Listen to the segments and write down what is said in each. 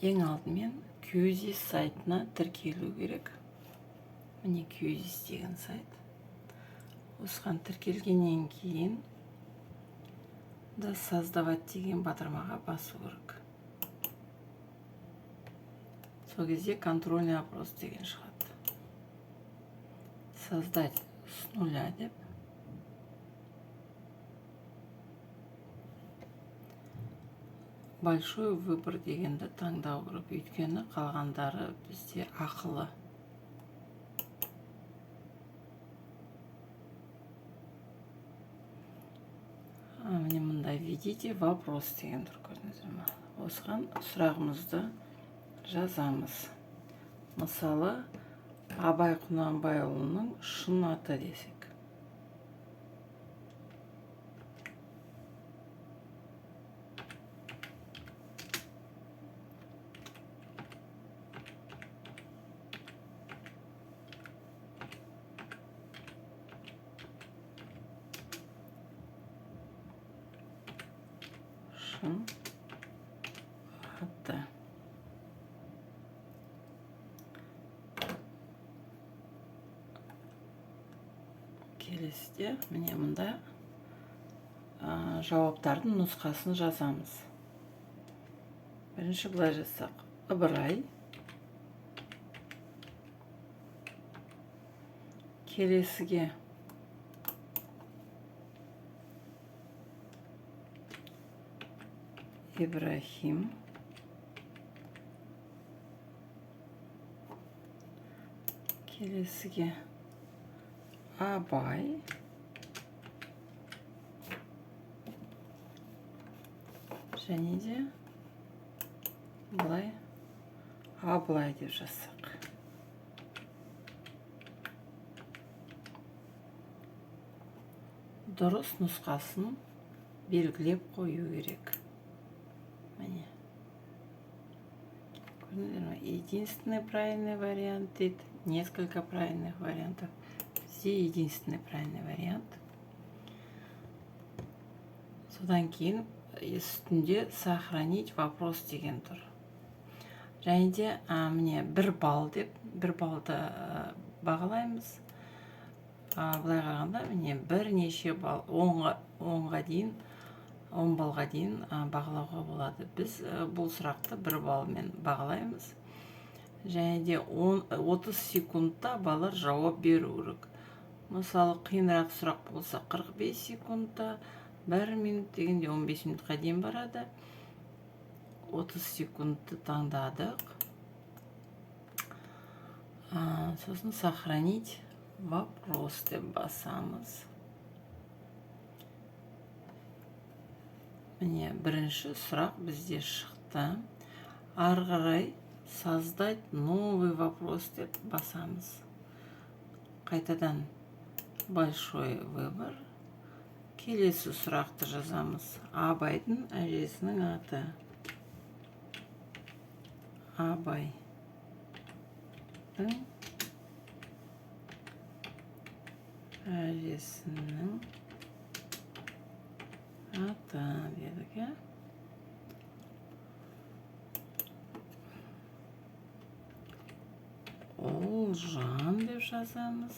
Ең алдымен QZ сайтына тіркелу керек. Міне QZ деген сайт. Осыған тіркелгеннен кейін да создавать деген батырмаға басу керек. Сол кезде контрольный опрос деген шығады. Создать с нуля деп. Большой выбор дегенді таңдау керек. Өйткені қалғандары бізде ақылы. Міне мұнда введите вопрос деген тұр, көрдіңіздер ме? Осыған сұрағымызды жазамыз. Мысалы, Абай Құнанбайұлының шын аты десек. Шын аты. Келесіде міне мұнда жауаптардың нұсқасын жазамыз. Бірінші былай жазсақ, Ыбырай. Келесіге Ибрахим. Келесіге Абай. Және де былай Абылай деп жазсақ. Дұрыс нұсқасын белгілеп қою керек. Міне. Көрдіңіздер ме? Единственный правильный вариант дейді. Несколько правильных вариантов. Здесь единственный правильный вариант. Содан кейін үстінде сохранить вопрос деген тұр. Және де міне 1 балл деп, 1 баллды бағалаймыз. Былай қарағанда міне бірнеше балл, 10-ға дейін, 10 баллға дейін бағалауға болады. Біз бұл сұрақты 1 баллмен бағалаймыз. Және де 30 секундта балалар жауап беру керек. Мысалы, қиынырақ сұрақ болса 45 секундта, 1 минут дегенде 15 минутқа дейін барады. 30 секундты таңдадық. Сосын сохранить вопрос деп басамыз. Міне бірінші сұрақ бізде шықты. Ары қарай создать новый вопрос деп басамыз. Қайтадан большой выбор. Келесі сұрақты жазамыз. Абайдың әжесінің аты. Абайдың әжесінің аты дедік, ә? Олжан деп жазамыз.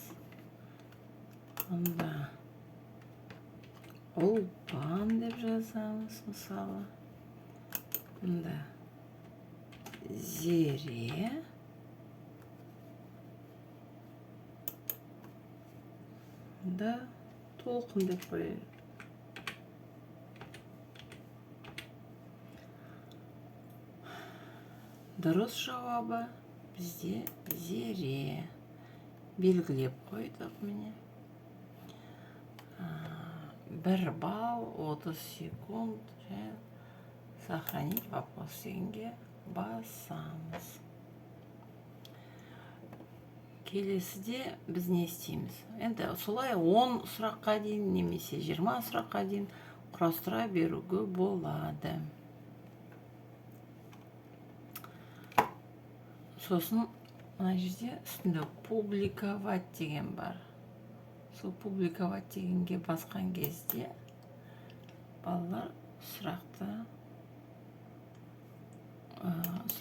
Онда Ұлпан деп жазамыз, мысалы. Онда Зере. Онда Толқын деп қояйық. Дұрыс жауабы бізде Зере. Белгілеп қойдық міне. 1 балл, 30 секунд. Сохранить вопрос дегенге басамыз. Келесіде біз не істейміз? Енді солай 10 сұраққа дейін, немесе 20 сұраққа дейін құрастыра беруге болады. Сосын мына жерде үстінде публиковать деген бар. Сол публиковать дегенге басқан кезде балалар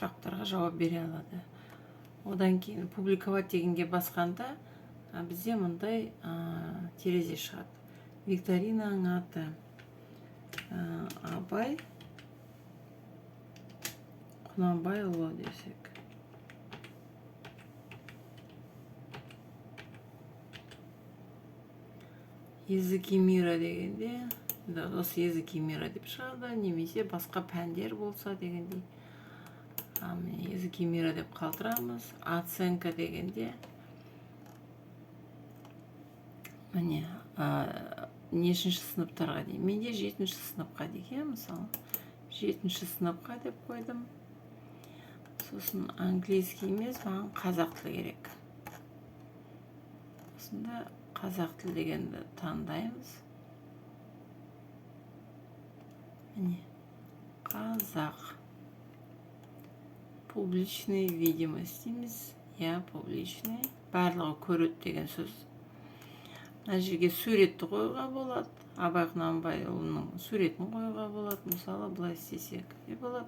сұрақтарға жауап бере алады. Одан кейін публиковать дегенге басқанда бізде мындай терезе шығады. Викторинаның аты Абай Құнанбайұлы десек. Языки мира дегенде, осы языки мира деп шығады, немесе басқа пәндер болса дегендей. Языки мира деп қалдырамыз. Оценка дегенде, міне, нешінші сыныптарға дейін. Менде 7-ші сыныпқа дейін, мысалы 7-ші сыныпқа деп қойдым. Сосын английский емес, маған қазақ тілі керек. Осында қазақ тілі дегенді таңдаймыз. Міне, қазақ. Публичный видимость дейміз. Публичный. Барлығы көреді деген сөз. Мына жерге суретті қоюға болады. Абай Құнанбайұлының суретін қоюға болады. Мысалы, былай істесек де болады.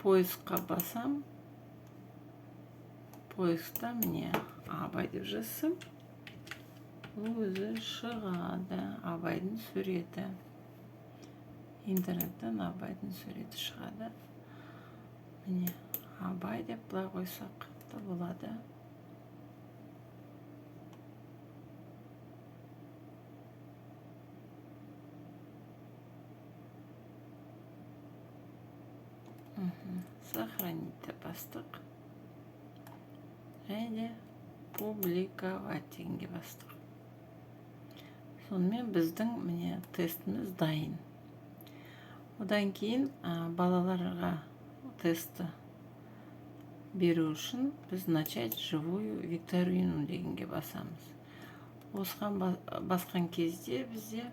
Поискқа басам. Поискта міне Абай деп жазсам, өзі шығады. Абайдың суреті. Интернеттен Абайдың суреті шығады. Міне Абай деп былай қойсақ та болады. Сохранить бастық. Және публиковать дегенге бастық. Сонымен біздің міне тестіміз дайын. Одан кейін балаларға тесті беру үшін біз начать живую викторину дегенге басамыз. Осыған басқан кезде бізде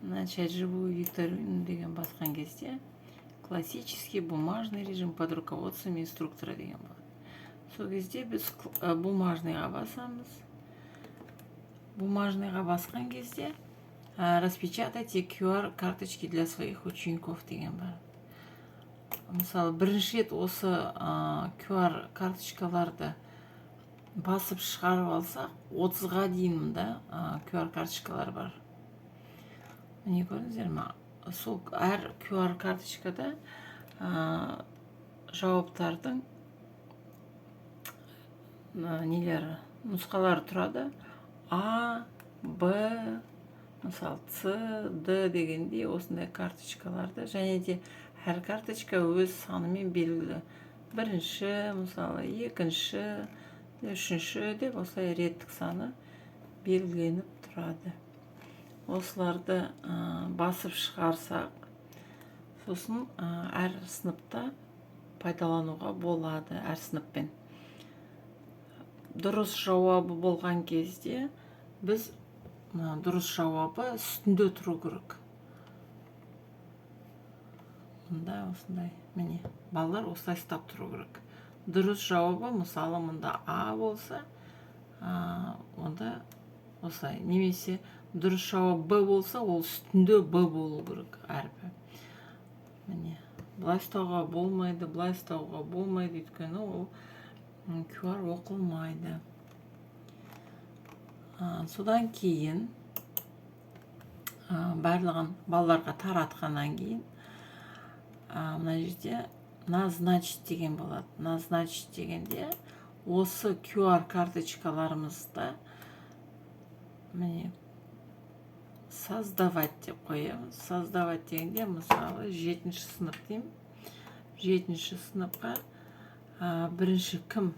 начать живую викторину деген басқан кезде классический бумажный режим под руководством инструктора деген болады. Сол кезде біз бумажныйға басамыз. Бумажныйға басқан кезде распечатайте QR карточки для своих учеников деген бар. Мысалы, бірінші рет осы QR карточкаларды басып шығарып алсақ, 30-ға дейін мұнда QR карточкалар бар. Міне көрдіңіздер ме? Сол әр QR карточкада жауаптардың нұсқалары тұрады. А, Б, мысалы, С, Д дегенде осындай карточкаларды, және де әр карточка өз санымен белгілі. Бірінші, мысалы, екінші, үшінші деп осылай реттік саны белгіленіп тұрады. Осыларды басып шығарсақ, сосын әр сыныпта пайдалануға болады, әр сыныппен. Дұрыс жауабы болған кезде біз дұрыс жауабы үстінде тұру керек. Мұнда осындай, міне, балалар осылай ұстап тұру керек. Дұрыс жауабы, мысалы, мұнда А болса, онда осылай, немесе дұрыс жауап Б болса, ол үстінде Б болу керек әрбір. Міне, бұлай ұстауға болмайды, бұлай ұстауға болмайды, өйткені ол QR оқылмайды. Содан кейін барлығын балаларға таратқаннан кейін мына жерде назначить деген болады. Назначить дегенде осы QR карточкаларымызды міне создавать деп қоямыз. Создавать дегенде, мысалы, 7-ші сынып деймін. 7-ші сыныпқа бірінші кім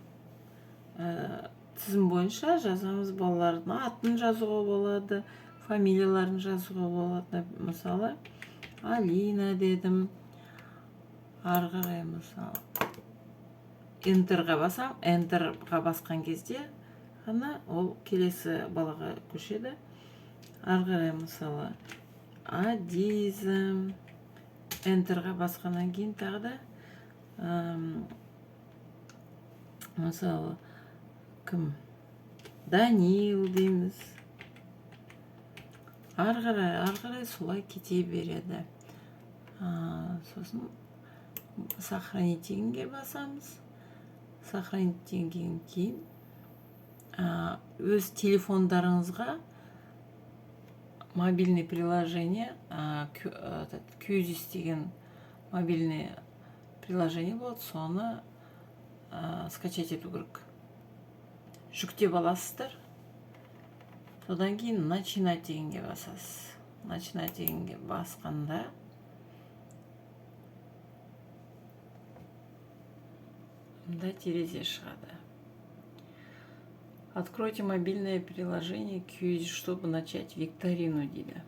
тізім бойынша жазамыз. Балалардың атын жазуға болады, фамилияларын жазуға болады. Мысалы, Алина дедім. Арғырай, мысалы, Enterға басам. Enterға басқан кезде ғана ол келесі балаға көшеді. Арғырай, мысалы, Адиза. Enterға басқаннан кейін тағы да мысалы, кім? Данил дейміз. Арғырай солай кете береді. сосын сохранить дегенге басамыз. Сохранить дегеннен кейін өз телефондарыңызға мобильный приложение, Qzis деген мобильный приложение болады, соны скачать ету керек. Жүктеп аласыздар. Содан кейін начинать дегенге басасыз. Начинать дегенге басқанда мындай терезе шығады. Откройте мобильное приложение Qzis, чтобы начать викторину дейді.